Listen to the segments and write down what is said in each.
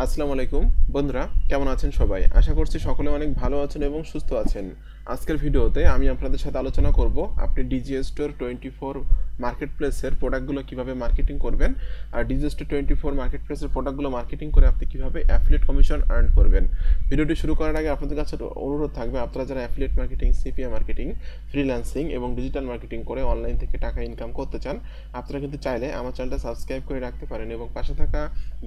আসসালামু আলাইকুম বন্ধুরা, কেমন আছেন সবাই? আশা করছি সকলে অনেক ভালো আছেন এবং সুস্থ আছেন। আজকের ভিডিওতে আমি আপনাদের সাথে আলোচনা করব আপনি ডিজি স্টোর 24 মার্কেট প্লেসের প্রোডাক্টগুলো কিভাবে মার্কেটিং করবেন, আর ডিজি স্টোর 24 মার্কেট প্লেসের প্রোডাক্টগুলো মার্কেটিং করে আপনি কিভাবে অ্যাফিলিয়েট কমিশন আর্ন করবেন। ভিডিওটি শুরু করার আগে আপনাদের কাছে অনুরোধ থাকবে, আপনারা যারা affiliate marketing, CPA marketing, freelancing এবং ডিজিটাল মার্কেটিং করে অনলাইন থেকে টাকা ইনকাম করতে চান, আপনারা কিন্তু চাইলে আমার চ্যানেলটা সাবস্ক্রাইব করে রাখতে পারেন এবং পাশে থাকা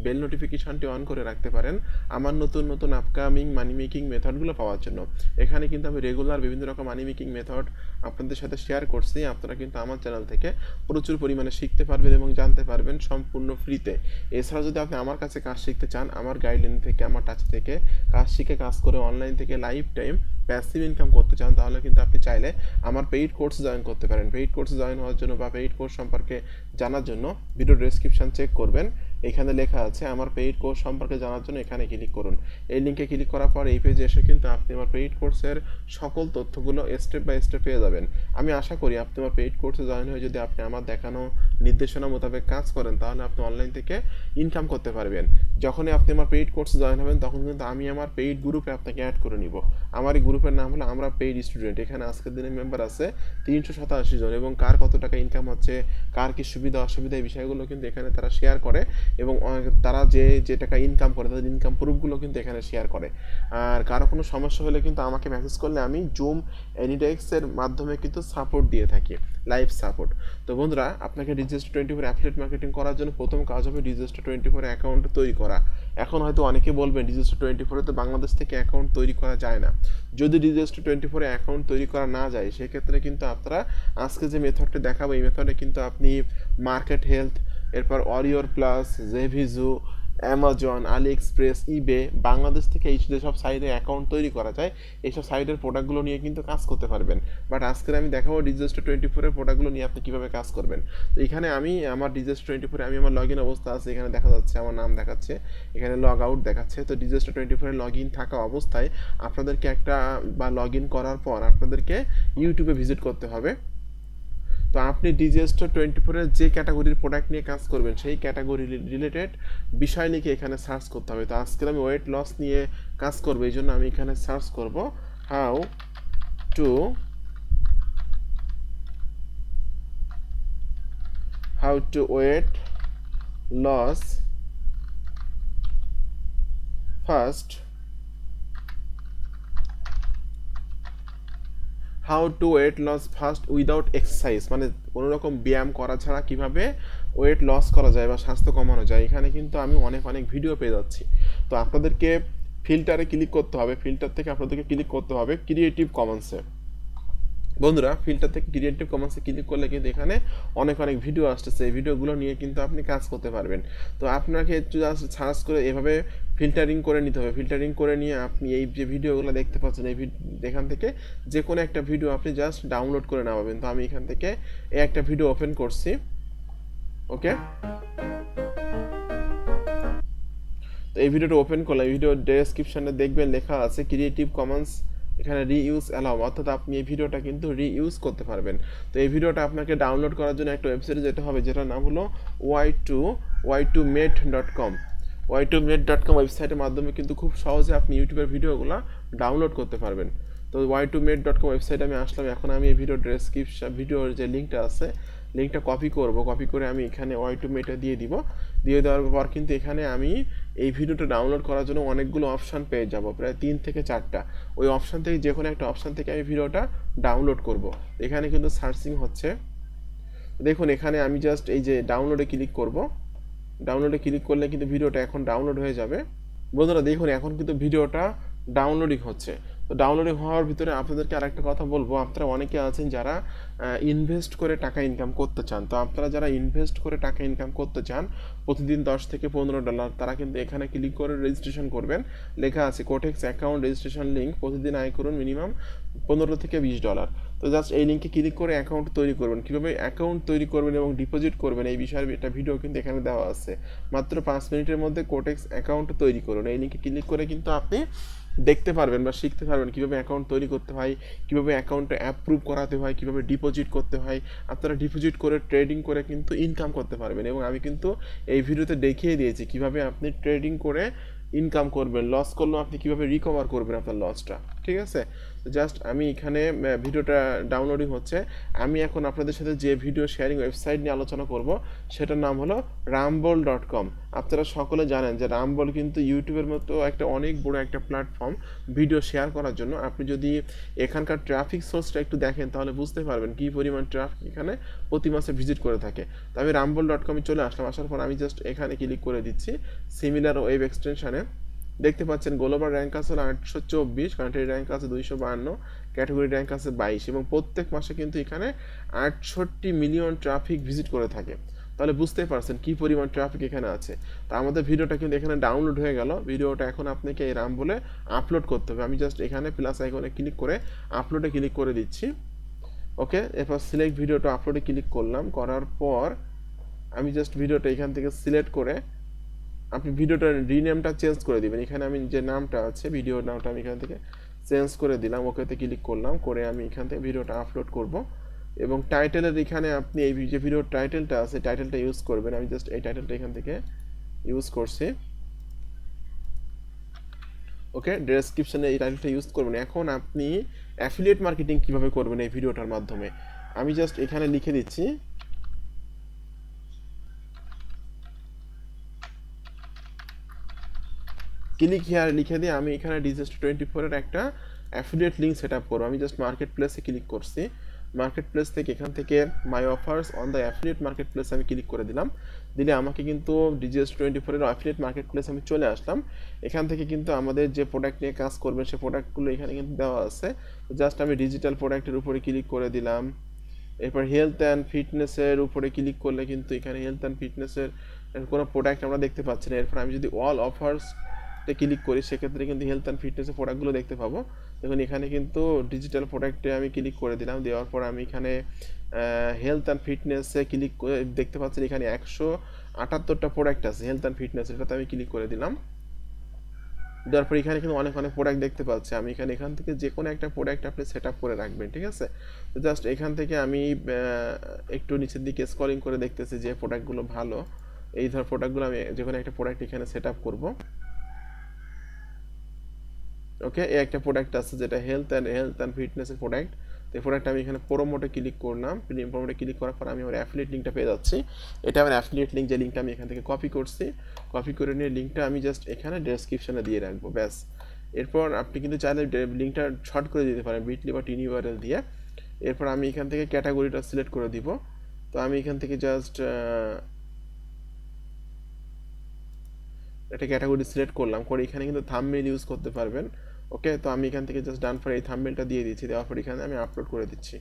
বেল নোটিফিকেশনটি অন করে রাখতে পারেন আমার নতুন নতুন আপকামিং মানি মেকিং মেথডগুলো পাওয়ার জন্য। এখানে কিন্তু আমি রেগুলার বিভিন্ন রকম মানি মেকিং মেথড আপনাদের সাথে শেয়ার করছি। আপনারা কিন্তু আমার চ্যানেল থেকে প্রচুর পরিমাণে শিখতে পারবেন এবং জানতে পারবেন সম্পূর্ণ ফ্রিতে। এছাড়াও যদি আপনি আমার কাছে কাজ শিখতে চান, আমার গাইডলাইন থেকে, আমার টাচ থেকে কাজ শিখে কাজ করে অনলাইন থেকে লাইফ টাইম প্যাসিভ ইনকাম করতে চান, তাহলে কিন্তু আপনি চাইলে আমার পেইড কোর্স জয়েন করতে পারেন। পেইড কোর্সে জয়েন হওয়ার জন্য বা পেইড কোর্স সম্পর্কে জানার জন্য ভিডিও ডেসক্রিপশন চেক করবেন, এখানে লেখা আছে আমার পেইড কোর্স সম্পর্কে জানার জন্য এখানে ক্লিক করুন। এই লিঙ্কে ক্লিক করার পর এই পেজে এসে কিন্তু আপনি আমার পেইড কোর্সের সকল তথ্যগুলো স্টেপ বাই স্টেপ পেয়ে যাবেন। আমি আশা করি আপনি আমার পেইড কোর্সে জয়েন হয়ে যদি আপনি আমার দেখানো নির্দেশনা মোতাবেক কাজ করেন, তাহলে আপনি অনলাইন থেকে ইনকাম করতে পারবেন। যখনই আপনি আমার পেইড কোর্সে জয়েন হবেন, তখন কিন্তু আমি আমার পেইড গ্রুপে আপনাকে অ্যাড করে নিব। আমার এই গ্রুপের নাম হলো আমরা পেইড স্টুডেন্ট। এখানে আজকের দিনে মেম্বার আছে 387 জন এবং কার কত টাকা ইনকাম হচ্ছে, কার কি সুবিধা অসুবিধা, এই বিষয়গুলো কিন্তু এখানে তারা শেয়ার করে এবং তারা যে টাকা ইনকাম করে তাদের ইনকাম প্রুফগুলো কিন্তু এখানে শেয়ার করে। আর কারো কোনো সমস্যা হলে কিন্তু আমাকে মেসেজ করলে আমি জুম এনিডেক্সের মাধ্যমে কিন্তু সাপোর্ট দিয়ে থাকি, লাইভ সাপোর্ট। তো বন্ধুরা, আপনাকে ডিজিস্টার 24 অ্যাফিলিয়েট মার্কেটিং করার জন্য প্রথম কাজ হবে ডিজিস্টার 24 অ্যাকাউন্ট তৈরি করা। এখন হয়তো অনেকে বলবেন ডিজিস্টার 24 তো বাংলাদেশ থেকে অ্যাকাউন্ট তৈরি করা যায় না। যদি ডিজিস্টার 24 অ্যাকাউন্ট তৈরি করা না যায়, সেক্ষেত্রে কিন্তু আপনারা আজকে যে মেথডটা দেখাবো, এই মেথডে কিন্তু আপনি মার্কেট হেলথ, এরপর ওয়ারিয়র প্লাস, জেভিজু, অ্যামাজন, আলি এক্সপ্রেস, ইবে, বাংলাদেশ থেকে এই যেসব সাইটে অ্যাকাউন্ট তৈরি করা যায়, এইসব সাইটের প্রোডাক্টগুলো নিয়ে কিন্তু কাজ করতে পারবেন। বাট আজকের আমি দেখাবো ডিজিস্টার 24 প্রোডাক্টগুলো নিয়ে আপনি কীভাবে কাজ করবেন। তো এখানে আমি আমার ডিজিস্টার 24 আমি আমার লগ ইন অবস্থা আছে, এখানে দেখা যাচ্ছে আমার নাম দেখাচ্ছে, এখানে লগ আউট দেখাচ্ছে। তো ডিজিস্টার 24 লগ ইন থাকা অবস্থায় আপনাদেরকে একটা বা লগ ইন করার পর আপনাদেরকে ইউটিউবে ভিজিট করতে হবে। তো আপনি ডিজিস্টার 24 যে ক্যাটাগরির প্রোডাক্ট নিয়ে কাজ করবেন, সেই ক্যাটাগরি রিলেটেড বিষয় লিখে এখানে সার্চ করতে হবে। তো আজকে আমি ওয়েট লস নিয়ে কাজ করবো, এই জন্য আমি এখানে সার্চ করব how to weight loss fast, how to weight loss fast without exercise, মানে কোনো রকম ব্যায়াম করা ছাড়া কিভাবে ওয়েট লস করা যায় বা স্বাস্থ্য কমানো যায়। এখানে কিন্তু আমি অনেক ভিডিও পেয়ে যাচ্ছি। তো আপনাদেরকে ফিল্টারে ক্লিক করতে হবে, ফিল্টার থেকে আপনাদেরকে ক্লিক করতে হবে ক্রিয়েটিভ কমন্সে। বন্ধুরা, ফিল্টার থেকে ক্রিয়েটিভ কমন্সে ক্লিক করলে কিন্তু এখানে অনেক ভিডিও আসতেছে, এই ভিডিওগুলো নিয়ে কিন্তু আপনি কাজ করতে পারবেন। তো আপনাকে একটু জাস্ট সার্চ করে এভাবে ফিল্টারিং করে নিতে হবে। ফিল্টারিং করে নিয়ে আপনি এই যে ভিডিওগুলো দেখতে পাচ্ছেন, এই এখান থেকে যে কোনো একটা ভিডিও আপনি জাস্ট ডাউনলোড করে নেওয়াবেন। তো আমি এখান থেকে এই একটা ভিডিও ওপেন করছি। ওকে, তো এই ভিডিওটা ওপেন করলাম। এই ভিডিও ডেসক্রিপশনে দেখবেন লেখা আছে ক্রিয়েটিভ কমন্স, এখানে রিইউজ অ্যালাউ, অর্থাৎ আপনি এই ভিডিওটা কিন্তু রিইউজ করতে পারবেন। তো এই ভিডিওটা আপনাকে ডাউনলোড করার জন্য একটা ওয়েবসাইটে যেতে হবে, যেটার নাম হলো y2med.com। y2med.com ওয়েবসাইটের মাধ্যমে কিন্তু খুব সহজে আপনি ইউটিউবের ভিডিওগুলো ডাউনলোড করতে পারবেন। তো y2med.com ওয়েবসাইটে আমি আসলাম। এখন আমি এই ভিডিওর যে লিঙ্কটা আছে, লিঙ্কটা কপি করব। কপি করে আমি এখানে y2med দিয়ে দিব। দিয়ে দেওয়ার পর কিন্তু এখানে আমি এই ভিডিওটা ডাউনলোড করার জন্য অনেকগুলো অপশান পেয়ে যাব, প্রায় 3 থেকে 4টা। ওই অপশান থেকে যে কোনো একটা অপশান থেকে আমি ভিডিওটা ডাউনলোড করব। এখানে কিন্তু সার্চিং হচ্ছে, দেখুন এখানে আমি জাস্ট এই যে ডাউনলোডে ক্লিক করব। ডাউনলোডে ক্লিক করলে কিন্তু ভিডিওটা এখন ডাউনলোড হয়ে যাবে। বন্ধুরা দেখুন, এখন কিন্তু ভিডিওটা ডাউনলোডিং হচ্ছে। তো ডাউনলোডিং হওয়ার ভিতরে আপনাদেরকে আরেকটা কথা বলবো, আপনারা অনেকে আছেন যারা ইনভেস্ট করে টাকা ইনকাম করতে চান। তো আপনারা যারা ইনভেস্ট করে টাকা ইনকাম করতে চান প্রতিদিন $10 থেকে $15, তারা কিন্তু এখানে ক্লিক করে রেজিস্ট্রেশন করবেন। লেখা আছে কোটেক্স অ্যাকাউন্ট রেজিস্ট্রেশন লিঙ্ক, প্রতিদিন আয় করুন মিনিমাম $15 থেকে $20। তো জাস্ট এই লিঙ্কে ক্লিক করে অ্যাকাউন্ট তৈরি করবেন। কীভাবে অ্যাকাউন্ট তৈরি করবেন এবং ডিপোজিট করবেন এই বিষয়ে একটা ভিডিও কিন্তু এখানে দেওয়া আছে। মাত্র 5 মিনিটের মধ্যে কোটেক্স অ্যাকাউন্ট তৈরি করুন। এই লিঙ্কে ক্লিক করে কিন্তু আপনি দেখতে পারবেন বা শিখতে পারবেন কীভাবে অ্যাকাউন্ট তৈরি করতে হয়, কীভাবে অ্যাকাউন্টে অ্যাপ্রুভ করাতে হয়, কীভাবে ডিপোজিট করতে হয়। আপনারা ডিপোজিট করে ট্রেডিং করে কিন্তু ইনকাম করতে পারবেন এবং আমি কিন্তু এই ভিডিওতে দেখিয়ে দিয়েছি কীভাবে আপনি ট্রেডিং করে ইনকাম করবেন, লস করলেও আপনি কীভাবে রিকভার করবেন আপনার লসটা। ঠিক আছে, জাস্ট আমি এখানে ভিডিওটা ডাউনলোডিং হচ্ছে। আমি এখন আপনাদের সাথে যে ভিডিও শেয়ারিং ওয়েবসাইট নিয়ে আলোচনা করব সেটার নাম হলো rumble.com। আপনারা সকলে জানেন যে রামবল কিন্তু ইউটিউবের মতো একটা অনেক বড় একটা প্ল্যাটফর্ম ভিডিও শেয়ার করার জন্য। আপনি যদি এখানকার ট্রাফিক সোর্সটা একটু দেখেন তাহলে বুঝতে পারবেন কী পরিমাণ ট্রাফিক এখানে প্রতি মাসে ভিজিট করে থাকে। তো আমি rumble.com-এ চলে আসলাম, আসার পর আমি জাস্ট এখানে ক্লিক করে দিচ্ছি সিমিলার ওয়েব এক্সটেনশনে। দেখতে পাচ্ছেন গ্লোবাল র্যাঙ্ক আছে 824, কান্ট্রি র্যাঙ্ক আছে 252, ক্যাটাগরি র্যাঙ্ক আছে 22 এবং প্রত্যেক মাসে কিন্তু এখানে 68 মিলিয়ন ট্রাফিক ভিজিট করে থাকে। তাহলে বুঝতেই পারছেন কী পরিমাণ ট্রাফিক এখানে আছে। তো আমাদের ভিডিওটা কিন্তু এখানে ডাউনলোড হয়ে গেল। ভিডিওটা এখন আপনাকে এই রামবলে আপলোড করতে হবে। আমি জাস্ট এখানে প্লাস আইকনে ক্লিক করে আপলোডে ক্লিক করে দিচ্ছি। ওকে, এরপর সিলেক্ট ভিডিওটা আপলোডে ক্লিক করলাম, করার পর আমি জাস্ট ভিডিওটা এখান থেকে সিলেক্ট করে আপনি ভিডিওটার রিনেমটা চেঞ্জ করে দিবেন। এখানে আমি যে নামটা আছে ভিডিওর নামটা আমি এখান থেকে চেঞ্জ করে দিলাম, ওকেতে ক্লিক করলাম, করে আমি এখান থেকে ভিডিওটা আপলোড করব এবং টাইটেলের এখানে আপনি এই যে ভিডিওর টাইটেলটা আছে টাইটেলটা ইউজ করবেন। আমি জাস্ট এই টাইটেলটা এখান থেকে ইউজ করছি। ওকে, ডেসক্রিপশনে এই টাইটেলটা ইউজ করবেন। এখন আপনি অ্যাফিলিয়েট মার্কেটিং কিভাবে করবেন এই ভিডিওটার মাধ্যমে আমি জাস্ট এখানে লিখে দিচ্ছি ক্লিক হিয়ার লিখে দিয়ে আমি এখানে DJStor24 এর একটা অ্যাফিলিয়েট লিঙ্ক সেট আপ করবো। আমি জাস্ট মার্কেট প্লেসে ক্লিক করছি, মার্কেট প্লেস থেকে এখান থেকে my offers on the affiliate marketplace আমি ক্লিক করে দিলাম। দিলে আমাকে কিন্তু DJStor24 এর অ্যাফিলিয়েট মার্কেট প্লেস আমি চলে আসলাম। এখান থেকে কিন্তু আমাদের যে প্রোডাক্ট নিয়ে কাজ করবেন সেই প্রোডাক্টগুলো এখানে কিন্তু দেওয়া আছে। জাস্ট আমি ডিজিটাল প্রোডাক্টের উপরে ক্লিক করে দিলাম। এরপর হেলথ অ্যান্ড ফিটনেসের উপরে ক্লিক করলে কিন্তু এখানে হেলথ অ্যান্ড ফিটনেসের কোনো প্রোডাক্ট আমরা দেখতে পাচ্ছি না। এরপর আমি যদি অল অফার্স ক্লিক করি সেক্ষেত্রে কিন্তু হেলথ অ্যান্ড ফিটনেসের প্রোডাক্টগুলো দেখতে পাবো। দেখুন এখানে কিন্তু ডিজিটাল প্রোডাক্টে আমি ক্লিক করে দিলাম, দেওয়ার পর আমি এখানে হেলথ অ্যান্ড ফিটনেসে ক্লিক করে দেখতে পাচ্ছেন এখানে 178টা প্রোডাক্ট আছে হেলথ অ্যান্ড ফিটনেস, এটাতে আমি ক্লিক করে দিলাম। দেওয়ার পর এখানে কিন্তু অনেক প্রোডাক্ট দেখতে পাচ্ছি। আমি এখান থেকে যে কোনো একটা প্রোডাক্ট আপনি সেট আপ করে রাখবেন। ঠিক আছে, তো জাস্ট এখান থেকে আমি একটু নিচের দিকে স্ক্রলিং করে দেখতেছি যে প্রোডাক্টগুলো ভালো, এই ধর প্রোডাক্টগুলো আমি যে কোনো একটা প্রোডাক্ট এখানে সেট আপ করবো। ওকে, এই একটা প্রোডাক্ট আছে যেটা হেলথ অ্যান্ড ফিটনেসের প্রোডাক্ট। তো এই প্রোডাক্ট আমি এখানে প্রোমোটে ক্লিক করলাম, প্রোমোটে ক্লিক করার পর আমি আমার অ্যাফিলিয়েট লিঙ্কটা পেয়ে যাচ্ছি। এটা আমার অ্যাফিলিয়েট লিঙ্ক, যে লিঙ্কটা আমি এখান থেকে কপি করছি, কপি করে নিয়ে লিঙ্কটা আমি জাস্ট এখানে ডেসক্রিপশনে দিয়ে রাখবো, ব্যাস। এরপর আপনি কিন্তু চাইলে লিঙ্কটা শর্ট করে দিতে পারেন বিটলি বা টিনি ইউআরএল দিয়ে। এরপর আমি এখান থেকে ক্যাটাগরিটা সিলেক্ট করে দিব। তো আমি এখান থেকে জাস্ট একটা ক্যাটাগরি সিলেক্ট করলাম, করে এখানে কিন্তু থাম্বনেইল ইউজ করতে পারবেন। ওকে, তো আমি এখান থেকে জাস্ট ডান পরে এই থাম্বনেইলটা দিয়ে দিচ্ছি, দেওয়ার পর এখানে আমি আপলোড করে দিচ্ছি।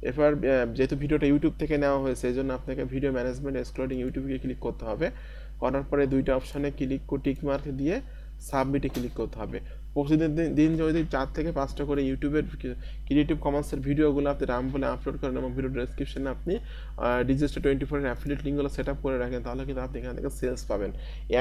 এরপর যেহেতু ভিডিওটা ইউটিউব থেকে নেওয়া হয়েছে এই জন্য আপনাকে ভিডিও ম্যানেজমেন্ট এক্সক্লুডিং ইউটিউবকে ক্লিক করতে হবে। করার পরে দুইটা অপশানে টিক মার্ক দিয়ে সাবমিটে ক্লিক করতে হবে। প্রতিদিন যদি 4 থেকে 5টা করে ইউটিউবের ক্রিয়েটিভ কমান্সের ভিডিওগুলো আপনি রামবলে আপলোড করেন এবং ভিডিও ডেসক্রিপশনে আপনি DJStor24 এর অ্যাফিলিয়েট লিঙ্কগুলো সেট আপ করে রাখেন, তাহলে কিন্তু আপনি এখান থেকে সেলস পাবেন।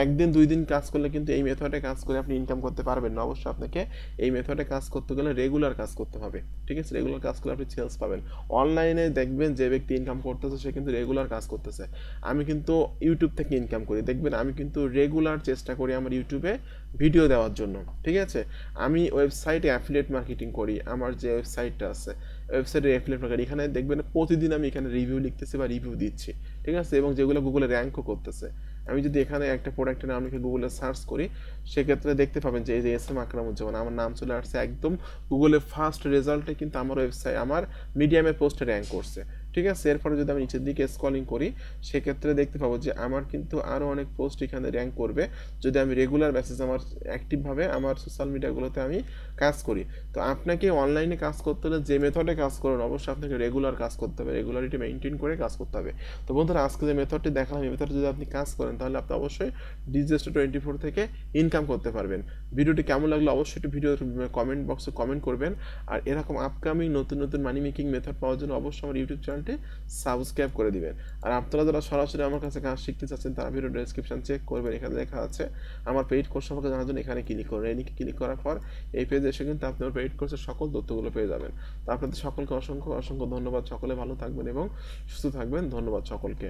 একদিন 2 দিন কাজ করলে কিন্তু এই মেথডে কাজ করে আপনি ইনকাম করতে পারবেন না। অবশ্যই আপনাকে এই মেথডে কাজ করতে গেলে রেগুলার কাজ করতে হবে। ঠিক আছে, রেগুলার কাজ করলে আপনি সেলস পাবেন। অনলাইনে দেখবেন যে ব্যক্তি ইনকাম করতেছে সে কিন্তু রেগুলার কাজ করতেছে। আমি কিন্তু ইউটিউব থেকে ইনকাম করি, দেখবেন আমি কিন্তু রেগুলার চেষ্টা করি আমার ইউটিউবে ভিডিও দেওয়ার জন্য। ঠিক আছে, আমি ওয়েবসাইটে অ্যাফিলিয়েট মার্কেটিং করি, আমার যে ওয়েবসাইটটা আছে ওয়েবসাইটে অ্যাফিলিয়েট মার্কেটিং, এখানে দেখবেন প্রতিদিন আমি এখানে রিভিউ লিখতেছি বা রিভিউ দিচ্ছি। ঠিক আছে, এবং যেগুলো গুগলে র্যাঙ্কও করতেছে। আমি যদি এখানে একটা প্রোডাক্টের নাম লিখে গুগলে সার্চ করি সেক্ষেত্রে দেখতে পাবেন যে এই যে SM আকরামুজ্জামান আমার নাম চলে আসছে একদম গুগলে ফার্স্ট রেজাল্টে, কিন্তু আমার ওয়েবসাইট আমার মিডিয়ামের পোস্টে র্যাঙ্ক করছে। ঠিক আছে, এরপরে যদি আমি নিচের দিকে স্ক্রলিং করি সেক্ষেত্রে দেখতে পাবো যে আমার কিন্তু আরও অনেক পোস্ট এখানে র্যাঙ্ক করবে যদি আমি রেগুলার বেসিস আমার অ্যাক্টিভভাবে আমার সোশ্যাল মিডিয়াগুলোতে আমি কাজ করি। তো আপনাকে অনলাইনে কাজ করতে হলে যে মেথডে কাজ করুন অবশ্যই আপনাকে রেগুলার কাজ করতে হবে, রেগুলারিটি মেনটেন করে কাজ করতে হবে। তো বন্ধুরা, আজকে যে মেথডটি দেখালাম এই মেথডে যদি আপনি কাজ করেন তাহলে আপনি অবশ্যই DJStor24 থেকে ইনকাম করতে পারবেন। ভিডিওটি কেমন লাগলো অবশ্যই একটু ভিডিওর কমেন্ট বক্সে কমেন্ট করবেন। আর এরকম আপকামিং নতুন মানি মেকিং মেথড পাওয়ার জন্য অবশ্যই আমার ইউটিউব চ্যানেলটি সাবস্ক্রাইব করে দিবেন। আর আপনারা যারা সরাসরি আমার কাছে কাজ শিখতে চাচ্ছেন তারা ভিডিও ডেসক্রিপশন চেক করবেন, এখানে লেখা আছে আমার পেইড কোর্স সম্পর্কে জানার জন্য এখানে ক্লিক করুন। এই লিঙ্কে ক্লিক করার পর এই পেজে এসে কিন্তু আপনি আমার পেইড কোর্সের সকল তথ্যগুলো পেয়ে যাবেন। তো আপনাদের সকলকে অসংখ্য ধন্যবাদ। সকলে ভালো থাকবেন এবং সুস্থ থাকবেন। ধন্যবাদ সকলকে।